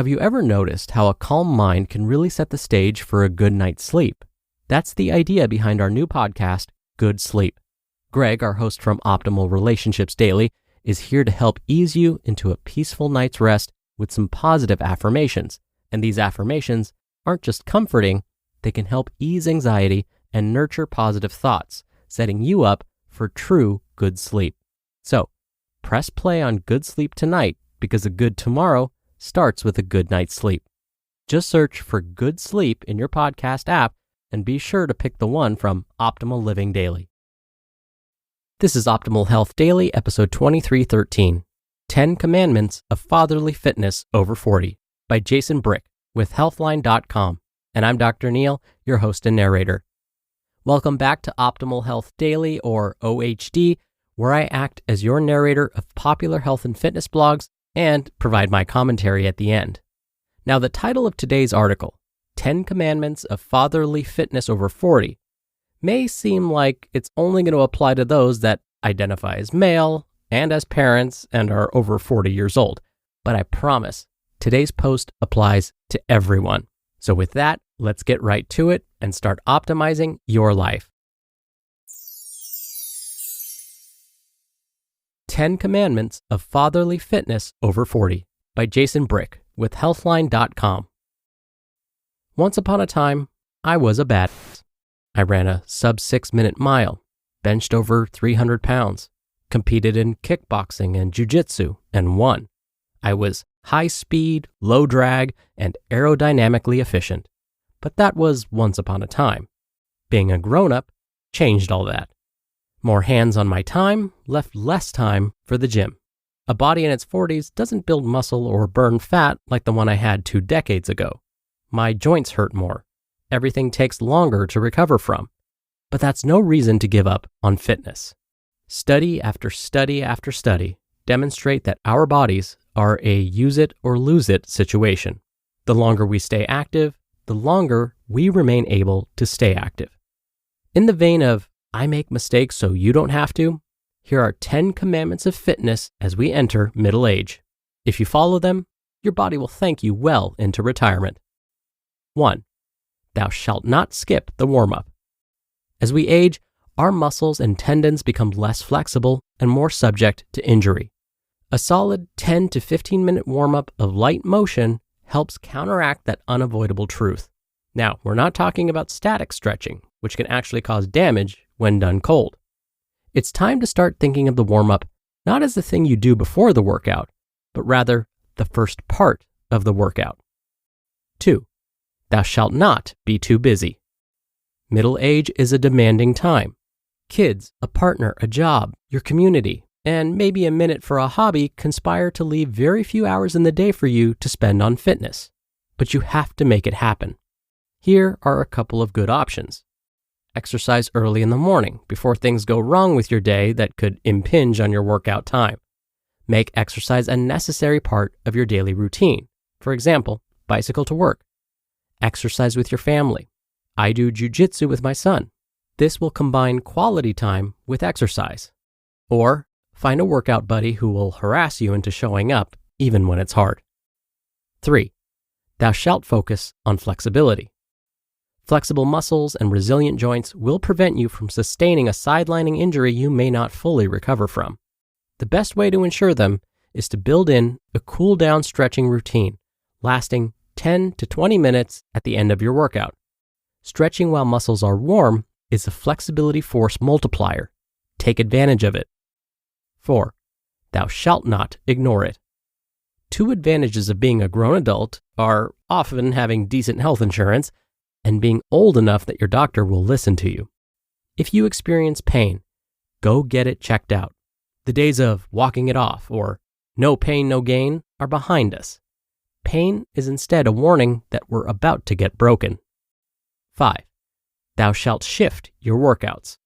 Have you ever noticed how a calm mind can really set the stage for a good night's sleep? That's the idea behind our new podcast, Good Sleep. Greg, our host from Optimal Relationships Daily, is here to help ease you into a peaceful night's rest with some positive affirmations. And these affirmations aren't just comforting, they can help ease anxiety and nurture positive thoughts, setting you up for true good sleep. So, press play on Good Sleep tonight because a good tomorrow starts with a good night's sleep. Just search for Good Sleep in your podcast app and be sure to pick the one from Optimal Living Daily. This is Optimal Health Daily, episode 2313, 10 Commandments of Fatherly Fitness Over 40 by Jason Brick with Healthline.com. And I'm Dr. Neil, your host and narrator. Welcome back to Optimal Health Daily, or OHD, where I act as your narrator of popular health and fitness blogs and provide my commentary at the end. Now, the title of today's article, 10 Commandments of Fatherly Fitness Over 40, may seem like it's only going to apply to those that identify as male and as parents and are over 40 years old. But I promise, today's post applies to everyone. So with that, let's get right to it and start optimizing your life. 10 Commandments of Fatherly Fitness Over 40 by Jason Brick with Healthline.com. Once upon a time, I was a badass. I ran a sub-6-minute mile, benched over 300 pounds, competed in kickboxing and jiu-jitsu, and won. I was high speed, low drag, and aerodynamically efficient. But that was once upon a time. Being a grown-up changed all that. More hands on my time left less time for the gym. A body in its 40s doesn't build muscle or burn fat like the one I had 2 decades ago. My joints hurt more. Everything takes longer to recover from. But that's no reason to give up on fitness. Study after study after study demonstrate that our bodies are a use it or lose it situation. The longer we stay active, the longer we remain able to stay active. In the vein of, I make mistakes so you don't have to, here are 10 commandments of fitness as we enter middle age. If you follow them, your body will thank you well into retirement. 1. Thou shalt not skip the warm-up. As we age, our muscles and tendons become less flexible and more subject to injury. A solid 10 to 15 minute warm-up of light motion helps counteract that unavoidable truth. Now, we're not talking about static stretching, which can actually cause damage when done cold. It's time to start thinking of the warm-up not as the thing you do before the workout, but rather the first part of the workout. 2. Thou shalt not be too busy. Middle age is a demanding time. Kids, a partner, a job, your community, and maybe a minute for a hobby conspire to leave very few hours in the day for you to spend on fitness. But you have to make it happen. Here are a couple of good options. Exercise early in the morning before things go wrong with your day that could impinge on your workout time. Make exercise a necessary part of your daily routine. For example, bicycle to work. Exercise with your family. I do jiu-jitsu with my son. This will combine quality time with exercise. Or find a workout buddy who will harass you into showing up even when it's hard. 3. Thou shalt focus on flexibility. Flexible muscles and resilient joints will prevent you from sustaining a sidelining injury you may not fully recover from. The best way to ensure them is to build in a cool-down stretching routine, lasting 10 to 20 minutes at the end of your workout. Stretching while muscles are warm is a flexibility force multiplier. Take advantage of it. 4. Thou shalt not ignore it. 2 advantages of being a grown adult are often having decent health insurance and being old enough that your doctor will listen to you. If you experience pain, go get it checked out. The days of walking it off or no pain, no gain are behind us. Pain is instead a warning that we're about to get broken. 5. Thou shalt shift your workouts.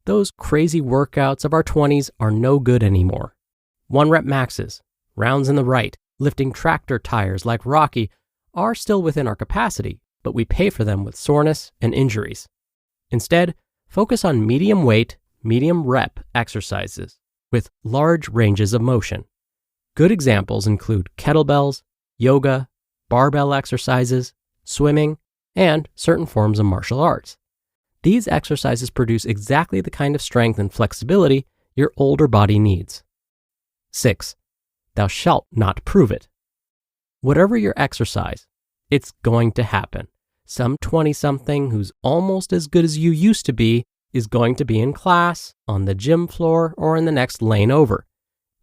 Those crazy workouts of our 20s are no good anymore. 1 rep maxes, rounds in the right, lifting tractor tires like Rocky are still within our capacity, but we pay for them with soreness and injuries. Instead, focus on medium weight, medium rep exercises with large ranges of motion. Good examples include kettlebells, yoga, barbell exercises, swimming, and certain forms of martial arts. These exercises produce exactly the kind of strength and flexibility your older body needs. 6. Thou shalt not prove it. Whatever your exercise, it's going to happen. Some 20-something who's almost as good as you used to be is going to be in class, on the gym floor, or in the next lane over.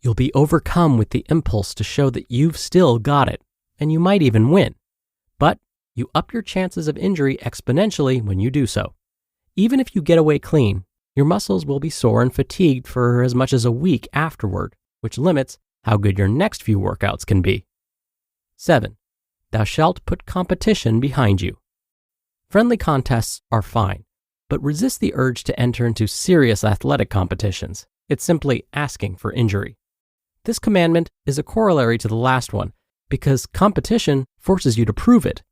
You'll be overcome with the impulse to show that you've still got it, and you might even win. But you up your chances of injury exponentially when you do so. Even if you get away clean, your muscles will be sore and fatigued for as much as a week afterward, which limits how good your next few workouts can be. 7. Thou shalt put competition behind you. Friendly contests are fine, but resist the urge to enter into serious athletic competitions. It's simply asking for injury. This commandment is a corollary to the last one because competition forces you to prove it.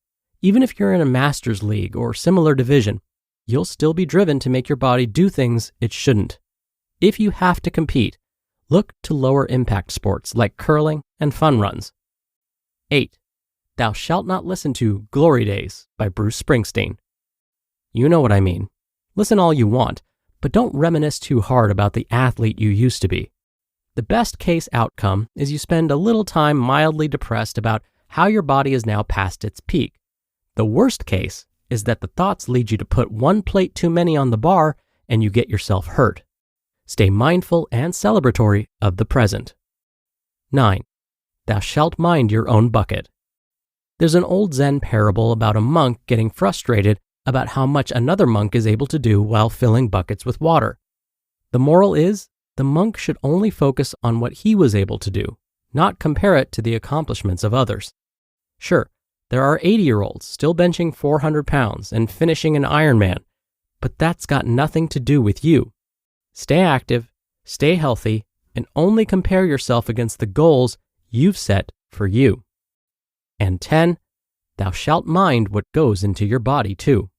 Even if you're in a master's league or similar division, you'll still be driven to make your body do things it shouldn't. If you have to compete, look to lower impact sports like curling and fun runs. 8. Thou shalt not listen to Glory Days by Bruce Springsteen. You know what I mean. Listen all you want, but don't reminisce too hard about the athlete you used to be. The best case outcome is you spend a little time mildly depressed about how your body is now past its peak. The worst case is that the thoughts lead you to put one plate too many on the bar and you get yourself hurt. Stay mindful and celebratory of the present. 9. Thou shalt mind your own bucket. There's an old Zen parable about a monk getting frustrated about how much another monk is able to do while filling buckets with water. The moral is, the monk should only focus on what he was able to do, not compare it to the accomplishments of others. Sure, there are 80-year-olds still benching 400 pounds and finishing an Ironman, but that's got nothing to do with you. Stay active, stay healthy, and only compare yourself against the goals you've set for you. And 10, thou shalt mind what goes into your body too.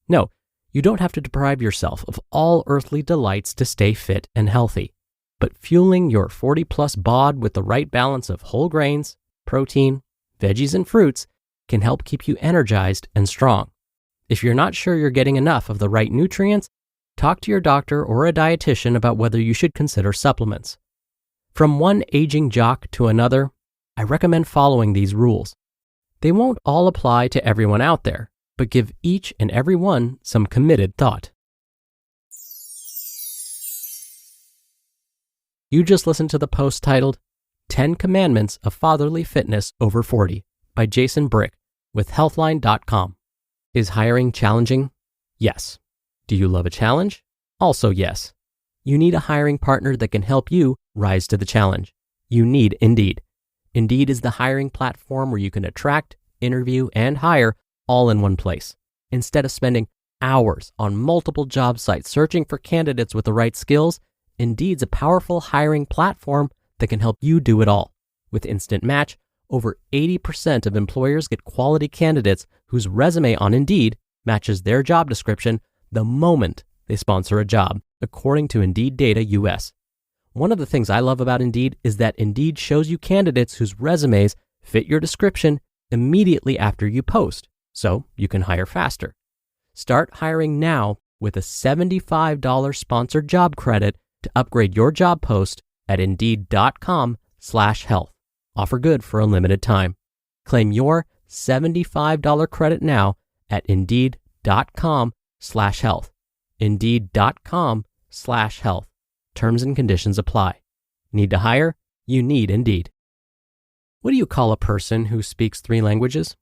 No, you don't have to deprive yourself of all earthly delights to stay fit and healthy, but fueling your 40-plus bod with the right balance of whole grains, protein, veggies, and fruits can help keep you energized and strong. If you're not sure you're getting enough of the right nutrients, talk to your doctor or a dietitian about whether you should consider supplements. From one aging jock to another, I recommend following these rules. They won't all apply to everyone out there, but give each and every one some committed thought. You just listened to the post titled 10 Commandments of Fatherly Fitness Over 40 by Jason Brick with Healthline.com. Is hiring challenging? Yes. Do you love a challenge? Also yes. You need a hiring partner that can help you rise to the challenge. You need Indeed. Indeed is the hiring platform where you can attract, interview, and hire all in one place. Instead of spending hours on multiple job sites searching for candidates with the right skills, Indeed's a powerful hiring platform that can help you do it all. With Instant Match, over 80% of employers get quality candidates whose resume on Indeed matches their job description the moment they sponsor a job, according to Indeed Data US. One of the things I love about Indeed is that Indeed shows you candidates whose resumes fit your description immediately after you post, so you can hire faster. Start hiring now with a $75 sponsored job credit to upgrade your job post at Indeed.com/health. Offer good for a limited time. Claim your $75 credit now at Indeed.com/health. Indeed.com/health. Terms and conditions apply. Need to hire? You need Indeed. What do you call a person who speaks 3 languages?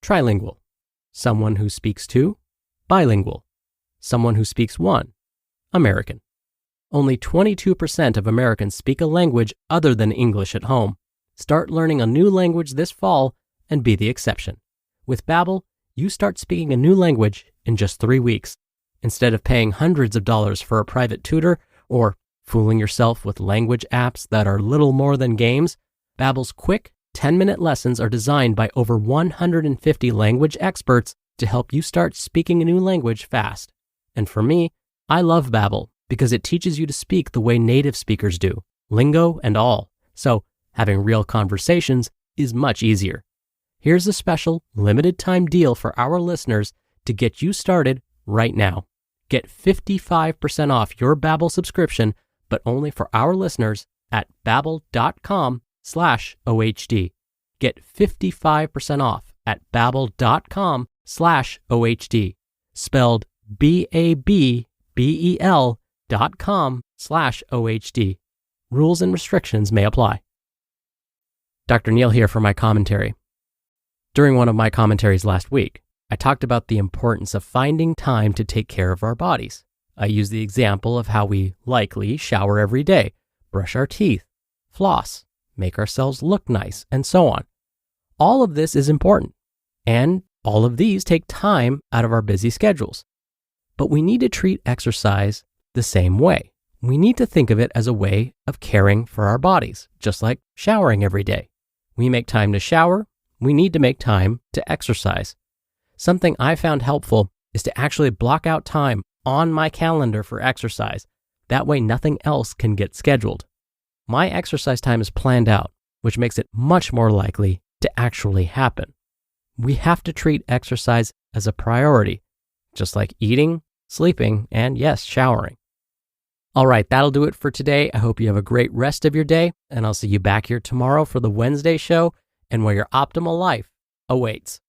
Trilingual. Someone who speaks 2? Bilingual. Someone who speaks 1? American. Only 22% of Americans speak a language other than English at home. Start learning a new language this fall and be the exception. With Babbel, you start speaking a new language in just 3 weeks. Instead of paying hundreds of dollars for a private tutor or fooling yourself with language apps that are little more than games, Babbel's quick 10-minute lessons are designed by over 150 language experts to help you start speaking a new language fast. And for me, I love Babbel because it teaches you to speak the way native speakers do, lingo and all. So having real conversations is much easier. Here's a special limited time deal for our listeners to get you started right now. Get 55% off your Babbel subscription, but only for our listeners at babbel.com/OHD. Get 55% off at babbel.com/OHD. Spelled BABBEL.com/OHD. Rules and restrictions may apply. Dr. Neal here for my commentary. During one of my commentaries last week, I talked about the importance of finding time to take care of our bodies. I used the example of how we likely shower every day, brush our teeth, floss, make ourselves look nice, and so on. All of this is important, and all of these take time out of our busy schedules. But we need to treat exercise the same way. We need to think of it as a way of caring for our bodies, just like showering every day. We make time to shower, we need to make time to exercise. Something I found helpful is to actually block out time on my calendar for exercise. That way nothing else can get scheduled. My exercise time is planned out, which makes it much more likely to actually happen. We have to treat exercise as a priority, just like eating, sleeping, and yes, showering. All right, that'll do it for today. I hope you have a great rest of your day, and I'll see you back here tomorrow for the Wednesday show and where your optimal life awaits.